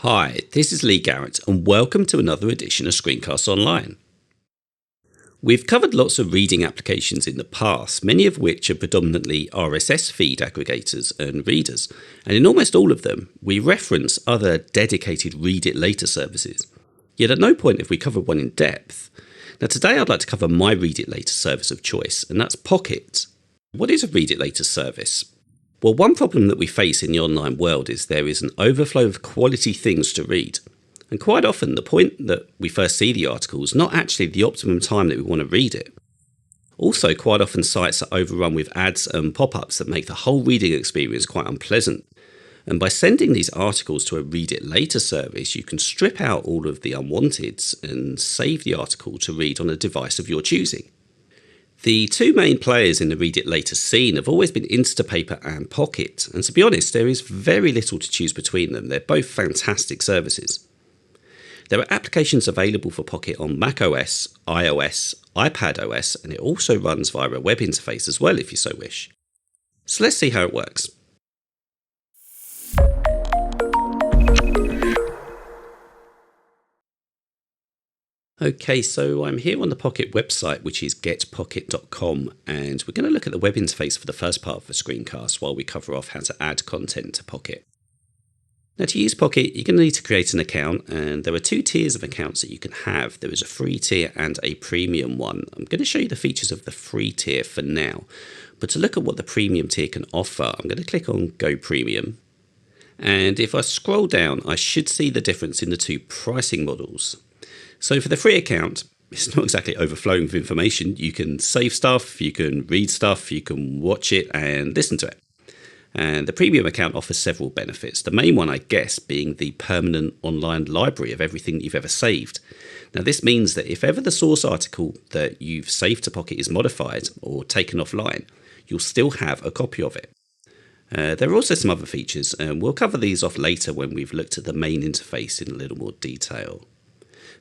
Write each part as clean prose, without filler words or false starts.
Hi, this is Lee Garrett and welcome to another edition of Screencasts Online. We've covered lots of reading applications in the past, many of which are predominantly RSS feed aggregators and readers, and in almost all of them we reference other dedicated read it later services. Yet at no point have we covered one in depth. Now today I'd like to cover my read it later service of choice, and that's Pocket. What is a read it later service? Well, one problem that we face in the online world is there is an overflow of quality things to read. And quite often the point that we first see the article is not actually the optimum time that we want to read it. Also, quite often sites are overrun with ads and pop-ups that make the whole reading experience quite unpleasant. And by sending these articles to a read it later service, you can strip out all of the unwanteds and save the article to read on a device of your choosing. The two main players in the read it later scene have always been Instapaper and Pocket, and to be honest there is very little to choose between them. They're both fantastic services. There are applications available for Pocket on macOS, iOS, iPadOS, and it also runs via a web interface as well if you so wish. So let's see how it works. Okay, so I'm here on the Pocket website, which is getpocket.com, and we're going to look at the web interface for the first part of the screencast while we cover off how to add content to Pocket. Now to use Pocket, you're going to need to create an account, and there are two tiers of accounts that you can have. There is a free tier and a premium one. I'm going to show you the features of the free tier for now, but to look at what the premium tier can offer, I'm going to click on Go Premium. And if I scroll down, I should see the difference in the two pricing models. So for the free account, it's not exactly overflowing with information. You can save stuff, you can read stuff, you can watch it and listen to it. And the premium account offers several benefits. The main one, I guess, being the permanent online library of everything that you've ever saved. Now this means that if ever the source article that you've saved to Pocket is modified or taken offline, you'll still have a copy of it. There are also some other features, and we'll cover these off later when we've looked at the main interface in a little more detail.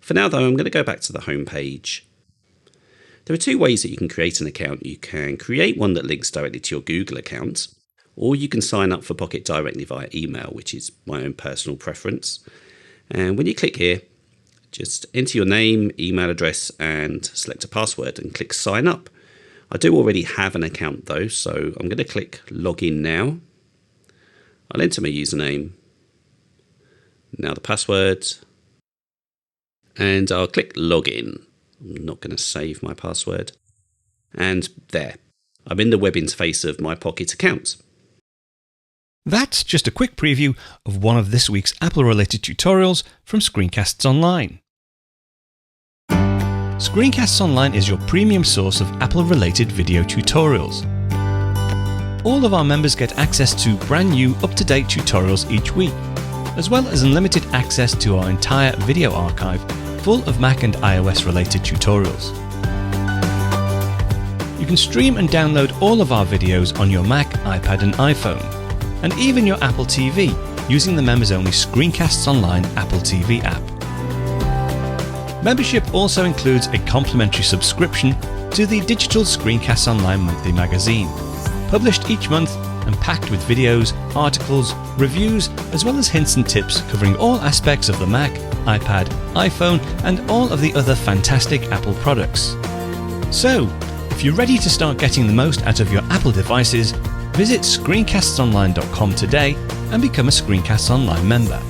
For now though, I'm going to go back to the home page. There are two ways that you can create an account. You can create one that links directly to your Google account, or you can sign up for Pocket directly via email, which is my own personal preference. And when you click here, just enter your name, email address, and select a password and click sign up. I do already have an account though, so I'm going to click login now. I'll enter my username, now the password, and I'll click login. I'm not going to save my password. And there, I'm in the web interface of my Pocket account. That's just a quick preview of one of this week's Apple-related tutorials from Screencasts Online. Screencasts Online is your premium source of Apple-related video tutorials. All of our members get access to brand new, up-to-date tutorials each week, as well as unlimited access to our entire video archive full of Mac and iOS-related tutorials. You can stream and download all of our videos on your Mac, iPad and iPhone, and even your Apple TV using the members-only Screencasts Online Apple TV app. Membership also includes a complimentary subscription to the digital Screencasts Online monthly magazine, published each month and packed with videos, articles, reviews, as well as hints and tips covering all aspects of the Mac, iPad, iPhone, and all of the other fantastic Apple products. So, if you're ready to start getting the most out of your Apple devices, visit screencastsonline.com today and become a Screencasts Online member.